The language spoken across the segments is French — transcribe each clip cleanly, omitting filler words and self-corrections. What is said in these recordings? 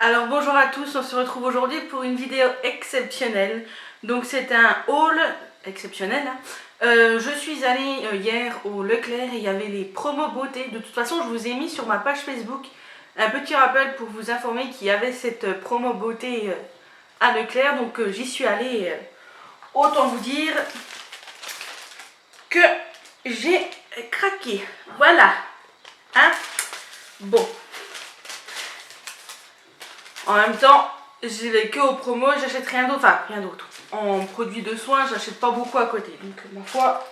Alors bonjour à tous, on se retrouve aujourd'hui pour une vidéo exceptionnelle. Donc c'est un haul exceptionnel. Je suis allée hier au Leclerc et il y avait les promos beauté. De toute façon je vous ai mis sur ma page Facebook un petit rappel pour vous informer qu'il y avait cette promo beauté à Leclerc. Donc j'y suis allée, autant vous dire que j'ai craqué. Voilà. Hein? Bon. En même temps, j'y vais que aux promos, j'achète rien d'autre, enfin rien d'autre. En produits de soins, j'achète pas beaucoup à côté. Donc ma foi,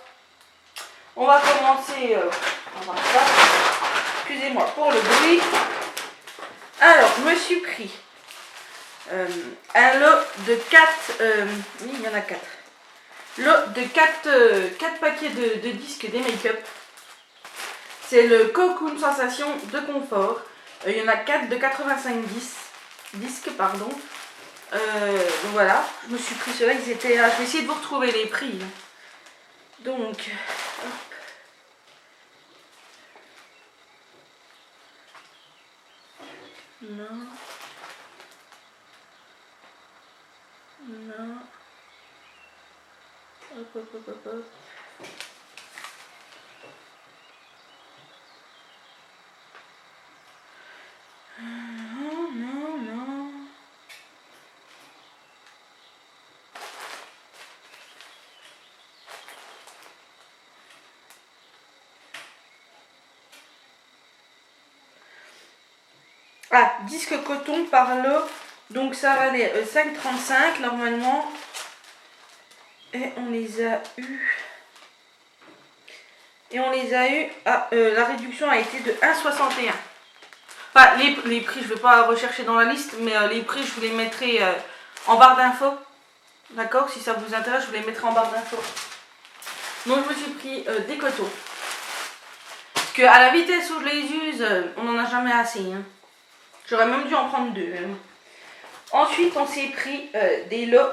on va commencer par ça. Excusez-moi pour le bruit. Alors, je me suis pris un lot de 4, oui il y en a 4. Lot de 4 paquets de disques des make-up. C'est le Cocoon Sensation de confort. Il y en a 4 de 85 disques, pardon. Donc voilà, je me suis pris ceux-là, ils étaient là. Je vais essayer de vous retrouver les prix. Donc, hop. Non. Non. Hop, hop, hop, hop, hop. Non. Ah, disque coton par lot. Donc ça valait 5,35 normalement. Et on les a eu. La réduction a été de 1,61. Enfin, les prix, je ne vais pas rechercher dans la liste, mais les prix, je vous les mettrai en barre d'infos. D'accord? Si ça vous intéresse, je vous les mettrai en barre d'infos. Donc, je me suis pris des coteaux. Parce qu'à la vitesse où je les use, on n'en a jamais assez. Hein. J'aurais même dû en prendre 2. Hein. Ensuite, on s'est pris des lots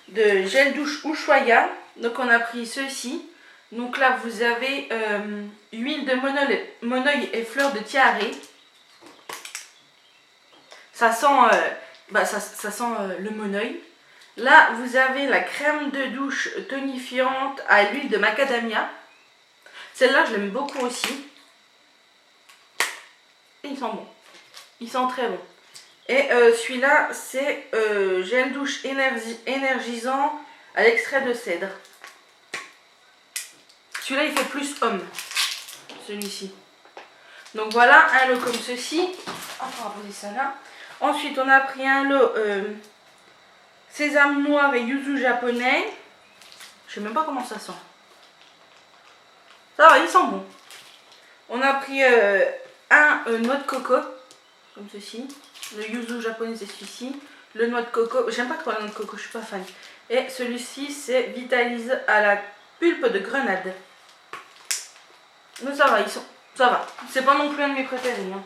de gel douche Ushuaïa. Donc, on a pris ceux-ci. Donc là, vous avez huile de monoeil et fleurs de tiare. Ça sent, ça sent le monoeil. Là, vous avez la crème de douche tonifiante à l'huile de macadamia. Celle-là, je l'aime beaucoup aussi. Et il sent bon. Il sent très bon. Et celui-là, c'est gel douche énergisant à l'extrait de cèdre. Celui-là, il fait plus homme. Celui-ci. Donc voilà, un lot comme ceci. On va poser ça là. Ensuite, on a pris un lot sésame noir et yuzu japonais. Je sais même pas comment ça sent. Ça va, il sent bon. On a pris un noix de coco, comme ceci. Le yuzu japonais, c'est celui-ci. Le noix de coco, j'aime pas trop la noix de coco, je suis pas fan. Et celui-ci, c'est Vitalise à la pulpe de grenade. Donc ça va, ça va. C'est pas non plus un de mes préférés. Hein.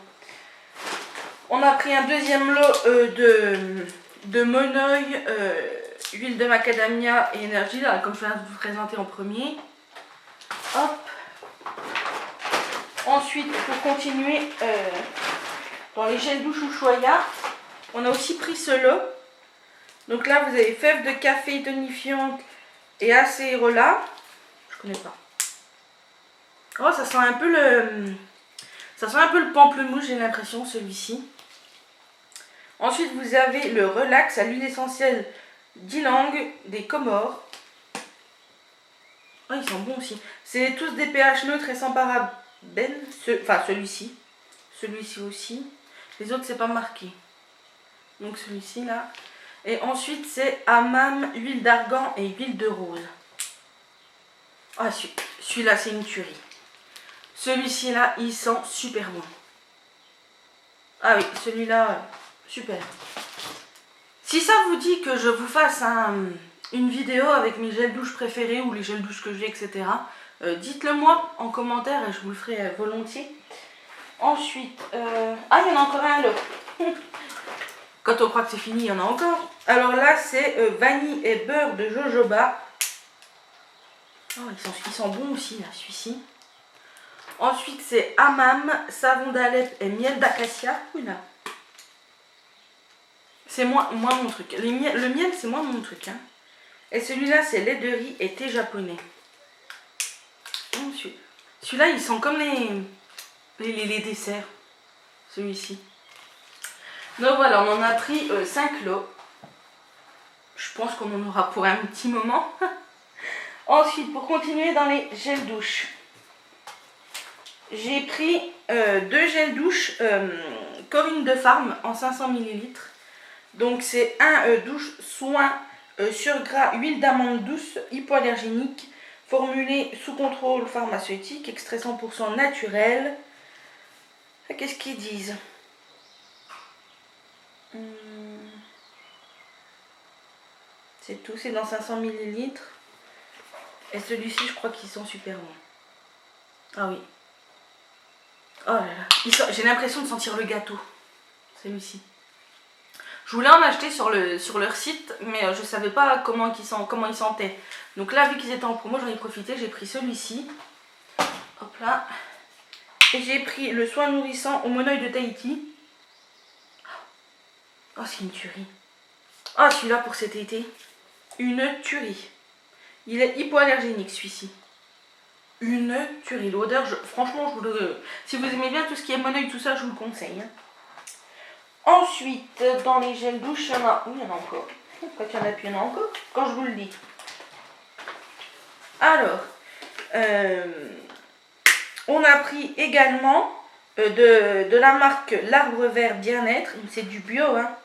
On a pris un deuxième lot de monoeil, huile de macadamia et énergie, là, comme je viens de vous présenter en premier. Hop. Ensuite, pour continuer, dans les gels douche Ushuaïa, on a aussi pris ce lot. Donc là, vous avez fèves de café tonifiante et acérola. Je connais pas. Oh, ça sent un peu le pamplemousse, j'ai l'impression, celui-ci. Ensuite, vous avez le relax à l'huile essentielle d'ylang des Comores. Oh, ils sont bons aussi. C'est tous des pH neutres et sans parabènes. Enfin, celui-ci. Celui-ci aussi. Les autres, c'est pas marqué. Donc, celui-ci, là. Et ensuite, c'est hammam, huile d'argan et huile de rose. Ah, celui-là, c'est une tuerie. Celui-ci, là, il sent super bon. Ah oui, celui-là, super. Si ça vous dit que je vous fasse une vidéo avec mes gels douche préférés ou les gels douche que j'ai, etc., dites-le moi en commentaire et je vous le ferai volontiers. Ensuite, ah, il y en a encore un là. Quand on croit que c'est fini, il y en a encore. Alors là, c'est vanille et beurre de jojoba. Oh, il sent bon aussi, là, celui-ci. Ensuite, c'est hammam, savon d'Alep et miel d'acacia. Oula. C'est moins mon truc. Le miel, c'est moins mon truc. Hein. Et celui-là, c'est lait de riz et thé japonais. Celui-là, il sent comme les desserts. Celui-ci. Donc voilà, on en a pris 5 lots. Je pense qu'on en aura pour un petit moment. Ensuite, pour continuer dans les gels douche. J'ai pris 2 gels douche Corinne de Farm en 500 ml. Donc c'est un douche soin sur gras, huile d'amande douce, hypoallergénique, formulé sous contrôle pharmaceutique, extrait 100% naturel. Qu'est-ce qu'ils disent? C'est tout, c'est dans 500 ml. Et celui-ci, je crois qu'ils sont super bons. Ah oui. Oh là là. J'ai l'impression de sentir le gâteau. Celui-ci. Je voulais en acheter sur leur site, mais je ne savais pas comment ils sentaient. Donc là, vu qu'ils étaient en promo, j'en ai profité. J'ai pris celui-ci. Hop là. Et j'ai pris le soin nourrissant au monoeil de Tahiti. Oh, c'est une tuerie. Ah, celui-là pour cet été. Une tuerie. Il est hypoallergénique, celui-ci. Une tuerie. L'odeur, franchement, si vous aimez bien tout ce qui est monoeil, tout ça, je vous le conseille. Hein. Ensuite, dans les gels douche, il y en a... Oui, il y en a encore. Quand il y en a plus, il y en a encore. Quand je vous le dis. Alors, on a pris également de la marque L'Arbre Vert Bien-être. C'est du bio, hein.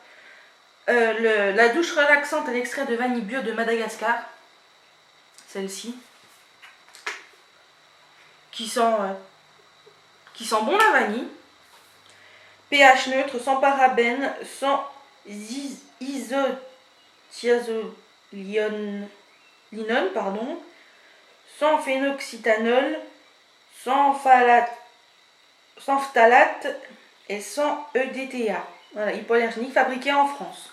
La douche relaxante à l'extrait de vanille bio de Madagascar. Celle-ci. Qui sent bon la vanille. pH neutre, sans parabènes, sans isothiazolinone, pardon, sans phénoxyéthanol, sans phtalate et sans EDTA. Voilà, hypoallergénique, fabriqué en France.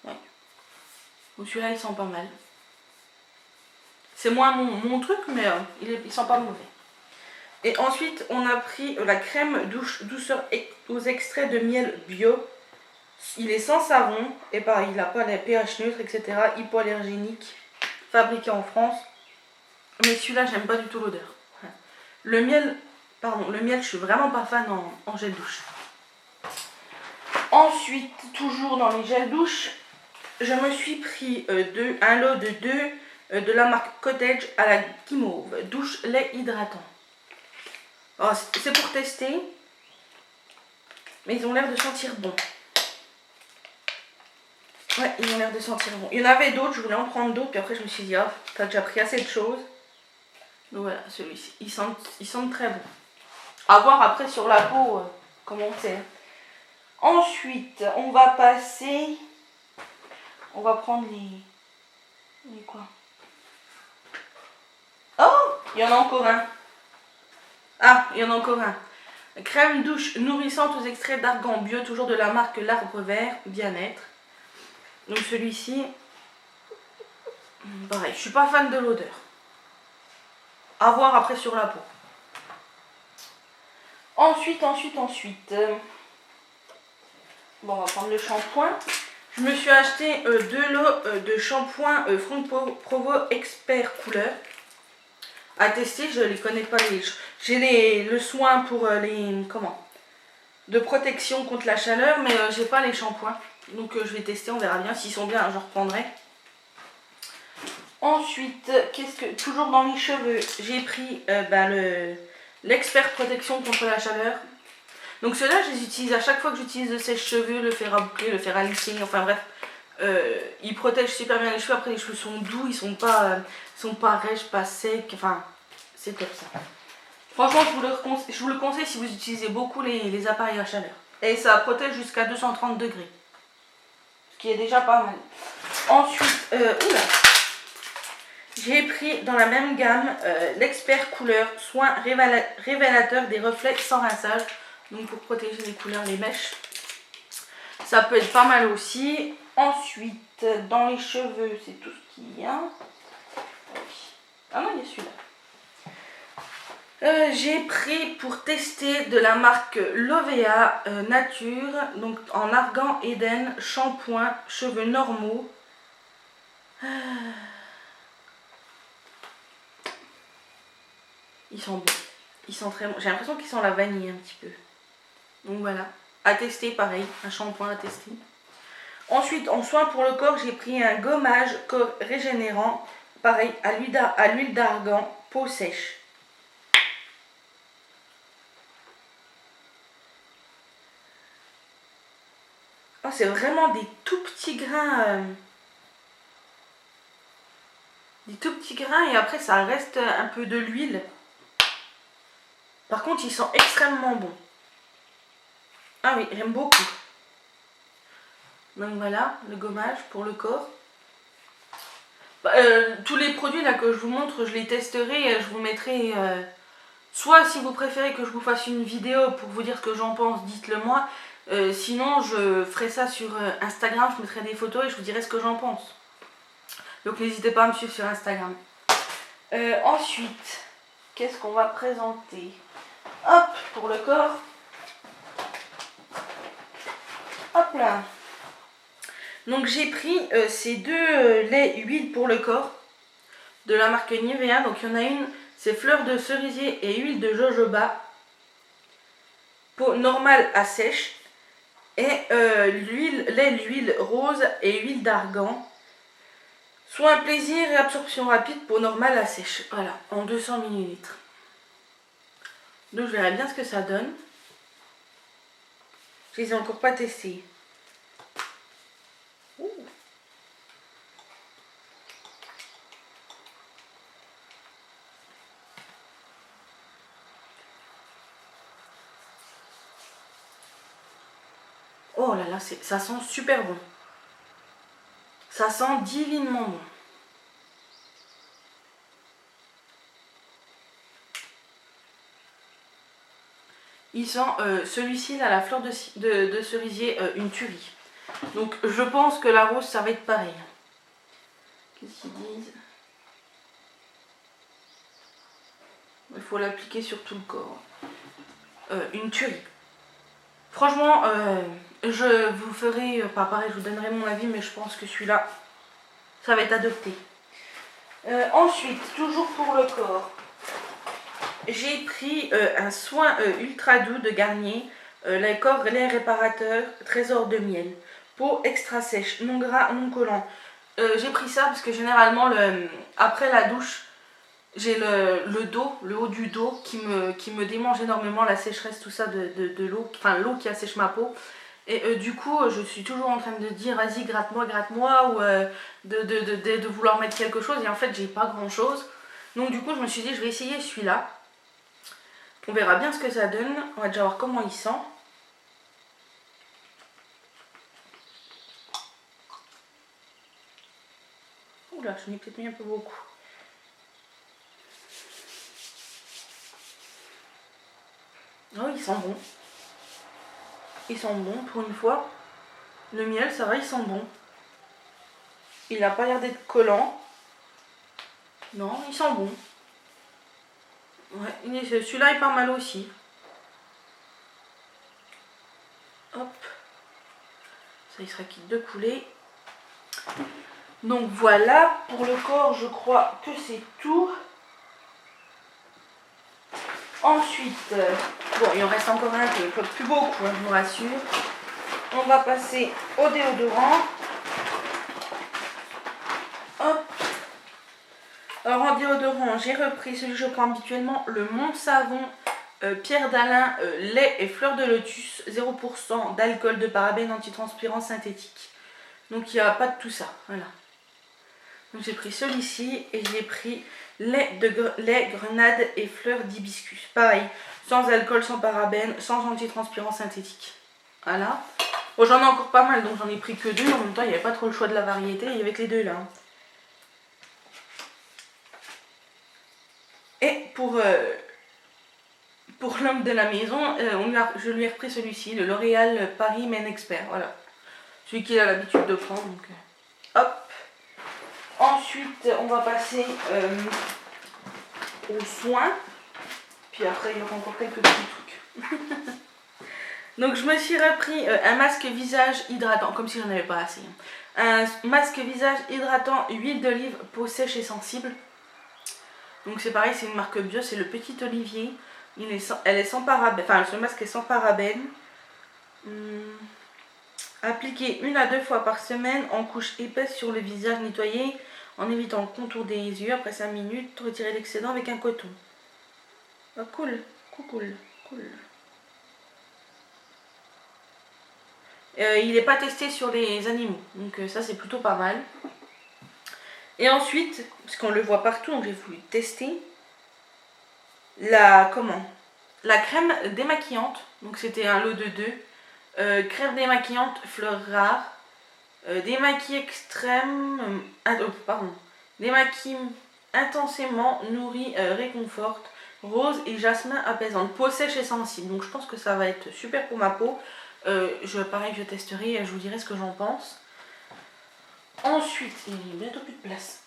Ouais. Donc celui-là, il sent pas mal. C'est moins mon truc, mais il sent pas mauvais. Et ensuite, on a pris la crème douceur aux extraits de miel bio. Il est sans savon, et pareil, il n'a pas les pH neutre, etc. Hypoallergénique, fabriqué en France. Mais celui-là, j'aime pas du tout l'odeur. Le miel, je suis vraiment pas fan en gel douche. Ensuite, toujours dans les gels douche, je me suis pris un lot de 2 de la marque Cottage à la guimauve, douche lait hydratant. Oh, c'est pour tester, mais ils ont l'air de sentir bon. Ouais, ils ont l'air de sentir bon. Il y en avait d'autres, je voulais en prendre d'autres, puis après je me suis dit, ah, t'as déjà pris assez de choses. Donc voilà, celui-ci, ils sentent très bon. À voir après sur la peau comment c'est. Ensuite, on va passer, on va prendre les quoi? Oh, il y en a encore un. Ah, il y en a encore un. Crème douche nourrissante aux extraits d'argan bio, toujours de la marque L'Arbre Vert Bien-être. Donc celui-ci, pareil, je suis pas fan de l'odeur. À voir après sur la peau. Ensuite. Bon, on va prendre le shampoing. Je me suis acheté 2 lots de shampoing Front Provo Expert Couleur. À tester, je les connais pas. J'ai le soin pour de protection contre la chaleur, mais j'ai pas les shampoings. Donc je vais tester, on verra bien. S'ils sont bien, je reprendrai. Ensuite, toujours dans les cheveux, j'ai pris l'expert protection contre la chaleur. Donc ceux-là, je les utilise à chaque fois que j'utilise le sèche-cheveux, le fer à boucler, le fer à lisser, enfin bref. Ils protègent super bien les cheveux. Après, les cheveux sont doux, ils sont pas rêches, pas secs. Enfin, c'est top ça. Franchement, je vous le conseille si vous utilisez beaucoup les appareils à chaleur. Et ça protège jusqu'à 230 degrés. Ce qui est déjà pas mal. Ensuite, j'ai pris dans la même gamme l'expert couleur soin révélateur des reflets sans rinçage. Donc pour protéger les couleurs, les mèches. Ça peut être pas mal aussi. Ensuite, dans les cheveux, c'est tout ce qu'il y a. Ah non, il y a celui-là. J'ai pris pour tester de la marque Lovea Nature, donc en argan Eden, shampoing, cheveux normaux. Ils sont bons, ils sont très bons. J'ai l'impression qu'ils sont la vanille un petit peu. Donc voilà, à tester pareil, un shampoing à tester. Ensuite, en soin pour le corps, j'ai pris un gommage corps régénérant, pareil, à l'huile d'argan, peau sèche. Oh, c'est vraiment des tout petits grains. Des tout petits grains et après ça reste un peu de l'huile. Par contre, ils sont extrêmement bons. Ah oui, j'aime beaucoup. Donc voilà, le gommage pour le corps. Tous les produits là que je vous montre, je les testerai, je vous mettrai... soit si vous préférez que je vous fasse une vidéo pour vous dire ce que j'en pense, dites-le moi. Sinon, je ferai ça sur Instagram, je mettrai des photos et je vous dirai ce que j'en pense. Donc n'hésitez pas à me suivre sur Instagram. Ensuite, qu'est-ce qu'on va présenter? Hop, pour le corps. Hop là. Donc j'ai pris ces deux laits huiles pour le corps de la marque Nivea. Donc il y en a une, c'est fleur de cerisier et huile de jojoba. Peau normale à sèche. Et l'huile rose et huile d'argan. Soin plaisir et absorption rapide, peau normale à sèche. Voilà, en 200 ml. Donc je verrai bien ce que ça donne. Je les ai encore pas testés. Ouh. Oh là là, ça sent super bon. Ça sent divinement bon. Il sent celui-ci là, la fleur de cerisier, une tuerie. Donc je pense que la rose ça va être pareil. Qu'est-ce qu'ils disent? Il faut l'appliquer sur tout le corps. Une tuerie. Franchement, je vous ferai, pas pareil, je vous donnerai mon avis, mais je pense que celui-là, ça va être adopté. Ensuite, toujours pour le corps, j'ai pris un soin ultra doux de Garnier, lait corps, lait réparateur, trésor de miel, peau extra sèche, non gras, non collant. J'ai pris ça parce que généralement, après la douche, j'ai le dos, le haut du dos qui me démange énormément, la sécheresse, tout ça de l'eau, enfin l'eau qui assèche ma peau. Et du coup, je suis toujours en train de dire vas-y, gratte-moi, ou de vouloir mettre quelque chose. Et en fait, j'ai pas grand-chose. Donc du coup, je me suis dit, je vais essayer celui-là. On verra bien ce que ça donne. On va déjà voir comment il sent. Oula, je m'y ai peut-être mis un peu beaucoup. Oh, il sent bon. Il sent bon pour une fois. Le miel, ça va, il sent bon. Il n'a pas l'air d'être collant. Non, il sent bon. Ouais, celui-là est pas mal aussi. Hop. Ça, il sera quitte de couler. Donc voilà, pour le corps, je crois que c'est tout. Ensuite, bon, il en reste encore un peu, plus beaucoup, hein, je vous rassure. On va passer au déodorant. Hop. Alors en déodorant, j'ai repris celui que je prends habituellement, le Mont Savon Pierre d'Alain, lait et fleurs de lotus, 0% d'alcool, de parabènes, antitranspirant synthétique. Donc il n'y a pas de tout ça, voilà. Donc j'ai pris celui-ci et j'ai pris lait grenade et fleurs d'hibiscus. Pareil, sans alcool, sans parabènes, sans antitranspirant synthétique. Voilà. Bon, j'en ai encore pas mal, donc j'en ai pris que deux. En même temps, il n'y avait pas trop le choix de la variété. Il y avait que les deux là. Et pour l'homme de la maison, je lui ai repris celui-ci, le L'Oréal Paris Men Expert. Voilà. Celui qu'il a l'habitude de prendre. Donc, hop. Ensuite, on va passer aux soins. Puis après, il y aura encore quelques petits trucs. Donc, je me suis repris un masque visage hydratant, comme si j'en avais pas assez. Un masque visage hydratant, huile d'olive, peau sèche et sensible. Donc, c'est pareil, c'est une marque bio, c'est le Petit Olivier. Elle est sans parabènes, enfin, ce masque est sans parabènes. Appliquer 1 à 2 fois par semaine en couche épaisse sur le visage, nettoyé en évitant le contour des yeux. Après 5 minutes, retirer l'excédent avec un coton. Ah, cool. Il n'est pas testé sur les animaux, donc ça c'est plutôt pas mal. Et ensuite, parce qu'on le voit partout, donc j'ai voulu tester la crème démaquillante. Donc c'était un lot de 2. Crème démaquillante fleurs rares. Démaquille extrême. Démaquille intensément, nourrit, réconforte. Rose et jasmin apaisante. Peau sèche et sensible. Donc je pense que ça va être super pour ma peau. Pareil, je testerai, je vous dirai ce que j'en pense. Ensuite, il n'y a bientôt plus de place.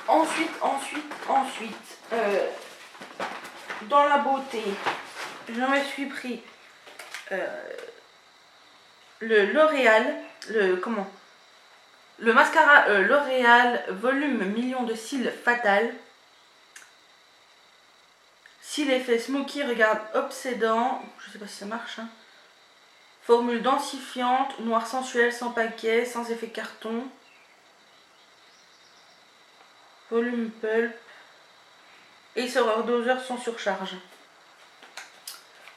Ensuite, dans la beauté, je me suis pris le L'Oréal, le mascara L'Oréal volume million de cils fatal. Cils effet smoky, regarde obsédant, je sais pas si ça marche. Hein. Formule densifiante, noir sensuel, sans paquet, sans effet carton. Volume pulp. Et serveur doseur sans surcharge.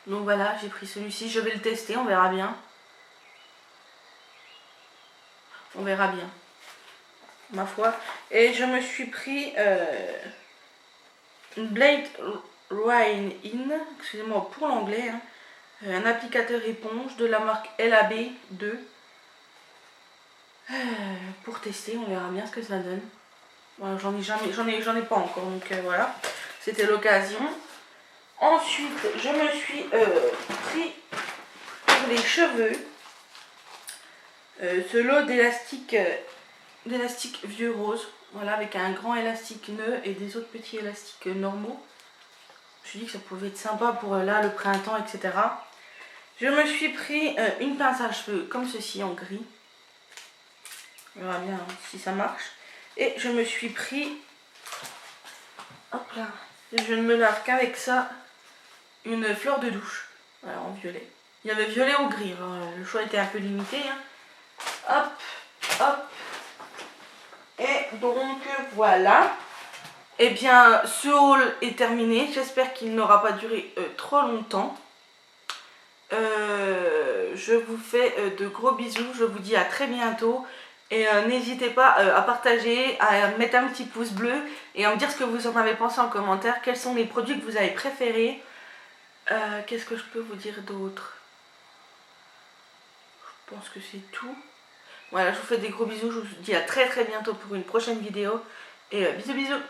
Donc voilà, j'ai pris celui-ci. Je vais le tester, on verra bien. On verra bien. Ma foi. Et je me suis pris une Blade Rine In. Excusez-moi pour l'anglais. Hein. Un applicateur éponge de la marque LAB 2. Pour tester, on verra bien ce que ça donne. Voilà, j'en ai pas encore, donc voilà. C'était l'occasion. Ensuite, je me suis pris pour les cheveux ce lot d'élastique vieux rose. Voilà, avec un grand élastique nœud et des autres petits élastiques normaux. Je me suis dit que ça pouvait être sympa pour là, le printemps, etc. Je me suis pris une pince à cheveux comme ceci en gris. On verra bien si ça marche. Et je me suis pris, hop là, je ne me lave qu'avec ça, une fleur de douche. Voilà, en violet. Il y avait violet ou gris, alors le choix était un peu limité. Hein. Hop. Et donc voilà. Et bien, ce haul est terminé. J'espère qu'il n'aura pas duré trop longtemps. Je vous fais de gros bisous. Je vous dis à très bientôt. Et n'hésitez pas à partager, à mettre un petit pouce bleu et à me dire ce que vous en avez pensé en commentaire. Quels sont les produits que vous avez préférés. Qu'est-ce que je peux vous dire d'autre? Je pense que c'est tout. Voilà, je vous fais des gros bisous. Je vous dis à très bientôt pour une prochaine vidéo. Et bisous.